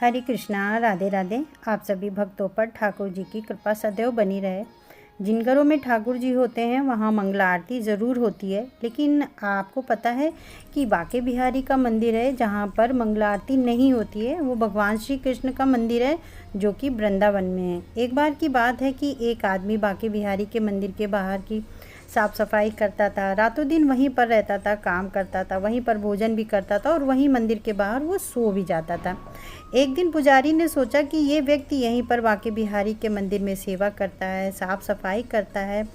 हरे कृष्णा, राधे राधे। आप सभी भक्तों पर ठाकुर जी की कृपा सदैव बनी रहे। जिन घरों में ठाकुर जी होते हैं वहाँ मंगला आरती ज़रूर होती है, लेकिन आपको पता है कि बांके बिहारी का मंदिर है जहाँ पर मंगला आरती नहीं होती है। वो भगवान श्री कृष्ण का मंदिर है जो कि वृंदावन में है। एक बार की बात है कि एक आदमी बांके बिहारी के मंदिर के बाहर की साफ़ सफाई करता था, रातों दिन वहीं पर रहता था, काम करता था, वहीं पर भोजन भी करता था और वहीं मंदिर के बाहर वो सो भी जाता था। एक दिन पुजारी ने सोचा कि ये व्यक्ति यहीं पर बांके बिहारी के मंदिर में सेवा करता है, साफ़ सफाई करता है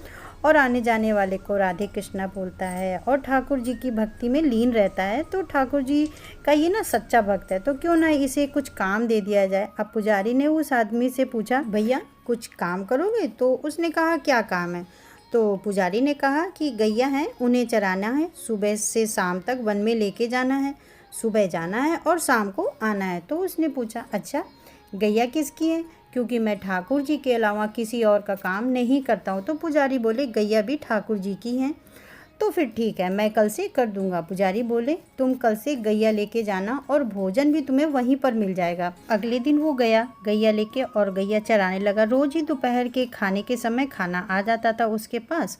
और आने जाने वाले को राधे कृष्णा बोलता है और ठाकुर जी की भक्ति में लीन रहता है, तो ठाकुर जी का ये ना सच्चा भक्त है, तो क्यों ना इसे कुछ काम दे दिया जाए। अब पुजारी ने उस आदमी से पूछा, भैया कुछ काम करोगे? तो उसने कहा, क्या काम है? तो पुजारी ने कहा कि गैया हैं, उन्हें चराना है, सुबह से शाम तक वन में लेके जाना है, सुबह जाना है और शाम को आना है। तो उसने पूछा, अच्छा गैया किसकी है? क्योंकि मैं ठाकुर जी के अलावा किसी और का काम नहीं करता हूँ। तो पुजारी बोले, गैया भी ठाकुर जी की हैं। तो फिर ठीक है, मैं कल से कर दूंगा। पुजारी बोले, तुम कल से गैया लेके जाना और भोजन भी तुम्हें वहीं पर मिल जाएगा। अगले दिन वो गया गैया लेके और गैया चराने लगा। रोज ही दोपहर के खाने के समय खाना आ जाता था उसके पास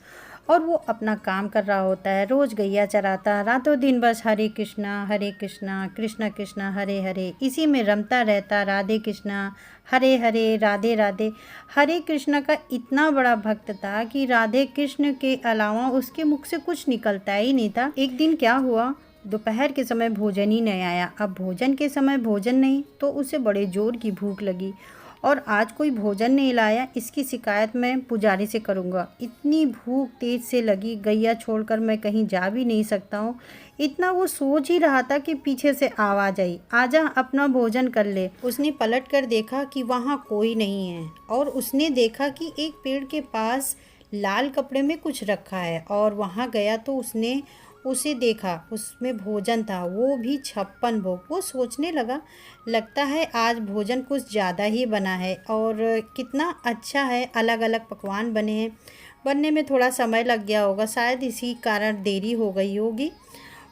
और वो अपना काम कर रहा होता है। रोज गैया चराता, रातों दिन बस हरे कृष्णा कृष्णा कृष्णा हरे हरे इसी में रमता रहता। राधे कृष्णा हरे हरे राधे राधे। हरे कृष्णा का इतना बड़ा भक्त था कि राधे कृष्ण के अलावा उसके मुख से कुछ निकलता ही नहीं था। एक दिन क्या हुआ, दोपहर के समय भोजन ही नहीं आया। अब भोजन के समय भोजन नहीं तो उसे बड़े जोर की भूख लगी और आज कोई भोजन नहीं लाया, इसकी शिकायत मैं पुजारी से करूँगा। इतनी भूख तेज से लगी, गैया छोड़कर मैं कहीं जा भी नहीं सकता हूँ। इतना वो सोच ही रहा था कि पीछे से आवाज़ आई, आजा अपना भोजन कर ले। उसने पलट कर देखा कि वहाँ कोई नहीं है और उसने देखा कि एक पेड़ के पास लाल कपड़े में कुछ रखा है और वहाँ गया तो उसने उसे देखा, उसमें भोजन था, वो भी 56 भोग। वो सोचने लगा, लगता है आज भोजन कुछ ज़्यादा ही बना है और कितना अच्छा है, अलग अलग पकवान बने हैं। बनने में थोड़ा समय लग गया होगा, शायद इसी कारण देरी हो गई होगी।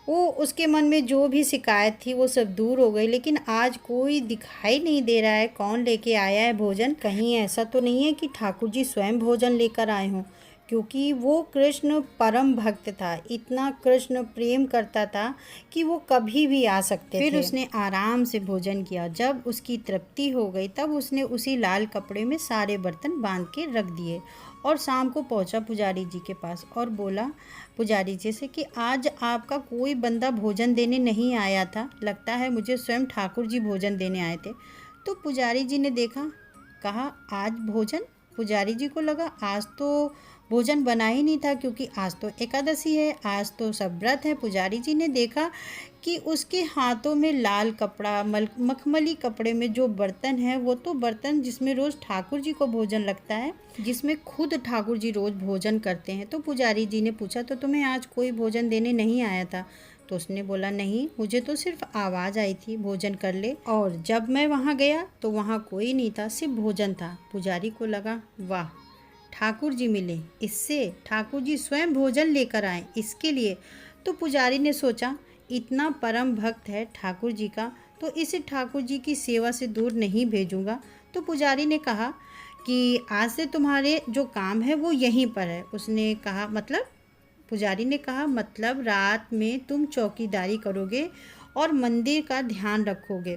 वो उसके मन में जो भी शिकायत थी वो सब दूर हो गई, लेकिन आज कोई दिखाई नहीं दे रहा है। कौन लेके आया है भोजन? कहीं ऐसा तो नहीं है कि ठाकुर जी स्वयं भोजन लेकर आए हों, क्योंकि वो कृष्ण परम भक्त था, इतना कृष्ण प्रेम करता था कि वो कभी भी आ सकते थे। फिर उसने आराम से भोजन किया। जब उसकी तृप्ति हो गई तब उसने उसी लाल कपड़े में सारे बर्तन बांध के रख दिए और शाम को पहुंचा पुजारी जी के पास और बोला पुजारी जी से कि आज आपका कोई बंदा भोजन देने नहीं आया था, लगता है मुझे स्वयं ठाकुर जी भोजन देने आए थे। तो पुजारी जी ने देखा, कहा आज भोजन? पुजारी जी को लगा आज तो भोजन बना ही नहीं था, क्योंकि आज तो एकादशी है, आज तो सब व्रत है। पुजारी जी ने देखा कि उसके हाथों में लाल कपड़ा, मखमली कपड़े में जो बर्तन है वो तो बर्तन जिसमें रोज़ ठाकुर जी को भोजन लगता है, जिसमें खुद ठाकुर जी रोज़ भोजन करते हैं। तो पुजारी जी ने पूछा, तो तुम्हें आज कोई भोजन देने नहीं आया था? तो उसने बोला, नहीं, मुझे तो सिर्फ आवाज़ आई थी भोजन कर ले, और जब मैं वहाँ गया तो वहाँ कोई नहीं था, सिर्फ भोजन था। पुजारी को लगा, वाह, ठाकुर जी मिले, इससे ठाकुर जी स्वयं भोजन लेकर आए इसके लिए। तो पुजारी ने सोचा, इतना परम भक्त है ठाकुर जी का, तो इसे ठाकुर जी की सेवा से दूर नहीं भेजूंगा। तो पुजारी ने कहा कि आज से तुम्हारे जो काम है वो यहीं पर है। उसने कहा, मतलब? पुजारी ने कहा, मतलब रात में तुम चौकीदारी करोगे और मंदिर का ध्यान रखोगे।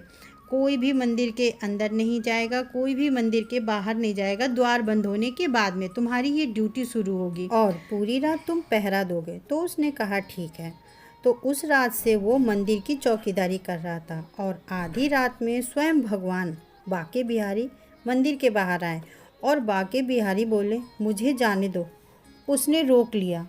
कोई भी मंदिर के अंदर नहीं जाएगा, कोई भी मंदिर के बाहर नहीं जाएगा। द्वार बंद होने के बाद में तुम्हारी ये ड्यूटी शुरू होगी और पूरी रात तुम पहरा दोगे। तो उसने कहा, ठीक है। तो उस रात से वो मंदिर की चौकीदारी कर रहा था और आधी रात में स्वयं भगवान बांके बिहारी मंदिर के बाहर आए और बांके बिहारी बोले, मुझे जाने दो। उसने रोक लिया,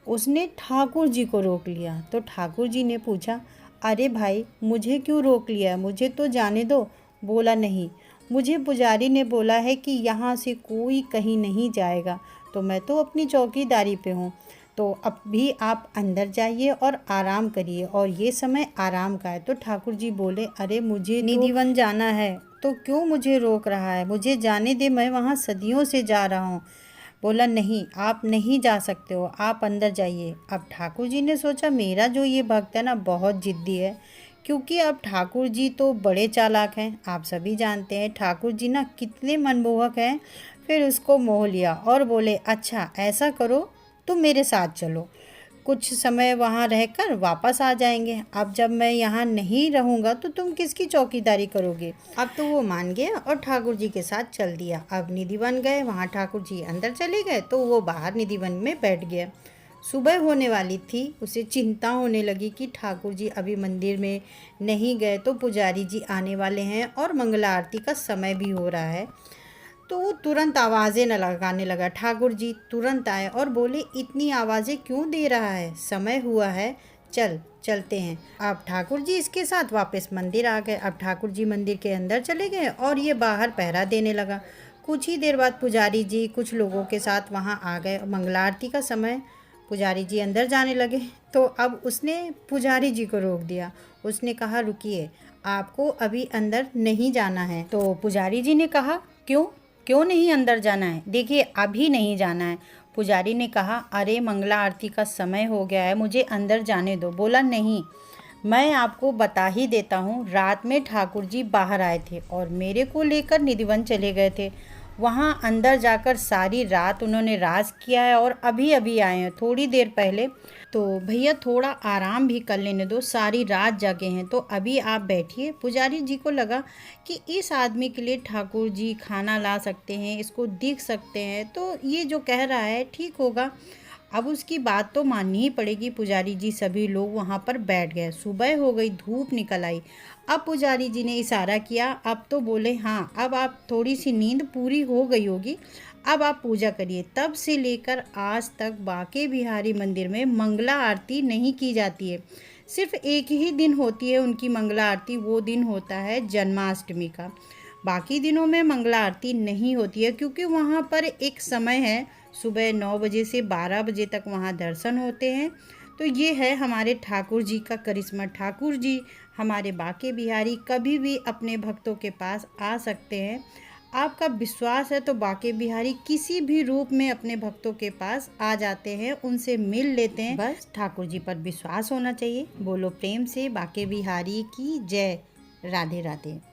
उसने ठाकुर जी को रोक लिया। तो ठाकुर जी ने पूछा, अरे भाई, मुझे क्यों रोक लिया? मुझे तो जाने दो। बोला, नहीं, मुझे पुजारी ने बोला है कि यहाँ से कोई कहीं नहीं जाएगा, तो मैं तो अपनी चौकीदारी पे हूँ। तो अब भी आप अंदर जाइए और आराम करिए, और ये समय आराम का है। तो ठाकुर जी बोले, अरे मुझे निधिवन जाना है, तो क्यों मुझे रोक रहा है? मुझे जाने दे, मैं वहाँ सदियों से जा रहा हूँ। बोला, नहीं, आप नहीं जा सकते हो, आप अंदर जाइए। अब ठाकुर जी ने सोचा, मेरा जो ये भक्त है ना बहुत जिद्दी है, क्योंकि अब ठाकुर जी तो बड़े चालाक हैं, आप सभी जानते हैं ठाकुर जी ना कितने मनमोहक हैं। फिर उसको मोह लिया और बोले, अच्छा ऐसा करो, तुम मेरे साथ चलो, कुछ समय वहाँ रहकर वापस आ जाएंगे। अब जब मैं यहाँ नहीं रहूँगा तो तुम किसकी चौकीदारी करोगे। अब तो वो मान गया और ठाकुर जी के साथ चल दिया। अब निधि वन गए, वहाँ ठाकुर जी अंदर चले गए तो वो बाहर निधि वन में बैठ गया। सुबह होने वाली थी, उसे चिंता होने लगी कि ठाकुर जी अभी मंदिर में नहीं गए तो पुजारी जी आने वाले हैं और मंगला आरती का समय भी हो रहा है। तो वो तुरंत आवाज़ें न लगाने लगा। ठाकुर जी तुरंत आए और बोले, इतनी आवाज़ें क्यों दे रहा है, समय हुआ है, चलते हैं। अब ठाकुर जी इसके साथ वापस मंदिर आ गए। अब ठाकुर जी मंदिर के अंदर चले गए और ये बाहर पहरा देने लगा। कुछ ही देर बाद पुजारी जी कुछ लोगों के साथ वहाँ आ गए। मंगला आरती का समय, पुजारी जी अंदर जाने लगे तो अब उसने पुजारी जी को रोक दिया। उसने कहा, रुकिए, आपको अभी अंदर नहीं जाना है। तो पुजारी जी ने कहा, क्यों क्यों नहीं अंदर जाना है? देखिए, अभी नहीं जाना है। पुजारी ने कहा, अरे मंगला आरती का समय हो गया है, मुझे अंदर जाने दो। बोला, नहीं, मैं आपको बता ही देता हूँ, रात में ठाकुर जी बाहर आए थे और मेरे को लेकर निधिवन चले गए थे। वहाँ अंदर जाकर सारी रात उन्होंने राज किया है और अभी अभी आए हैं, थोड़ी देर पहले। तो भैया थोड़ा आराम भी कर लेने दो, सारी रात जगे हैं, तो अभी आप बैठिए। पुजारी जी को लगा कि इस आदमी के लिए ठाकुर जी खाना ला सकते हैं, इसको दिख सकते हैं, तो ये जो कह रहा है ठीक होगा, अब उसकी बात तो माननी ही पड़ेगी। पुजारी जी सभी लोग वहाँ पर बैठ गए। सुबह हो गई, धूप निकल आई। अब पुजारी जी ने इशारा किया, अब तो बोले, हाँ अब आप थोड़ी सी नींद पूरी हो गई होगी, अब आप पूजा करिए। तब से लेकर आज तक बांके बिहारी मंदिर में मंगला आरती नहीं की जाती है। सिर्फ एक ही दिन होती है उनकी मंगला आरती, वो दिन होता है जन्माष्टमी का। बाकी दिनों में मंगला आरती नहीं होती है क्योंकि वहाँ पर एक समय है, सुबह 9 बजे से 12 बजे तक वहाँ दर्शन होते हैं। तो ये है हमारे ठाकुर जी का करिश्मा। ठाकुर जी हमारे बांके बिहारी कभी भी अपने भक्तों के पास आ सकते हैं। आपका विश्वास है तो बांके बिहारी किसी भी रूप में अपने भक्तों के पास आ जाते हैं, उनसे मिल लेते हैं। बस ठाकुर जी पर विश्वास होना चाहिए। बोलो प्रेम से बांके बिहारी की जय। राधे राधे।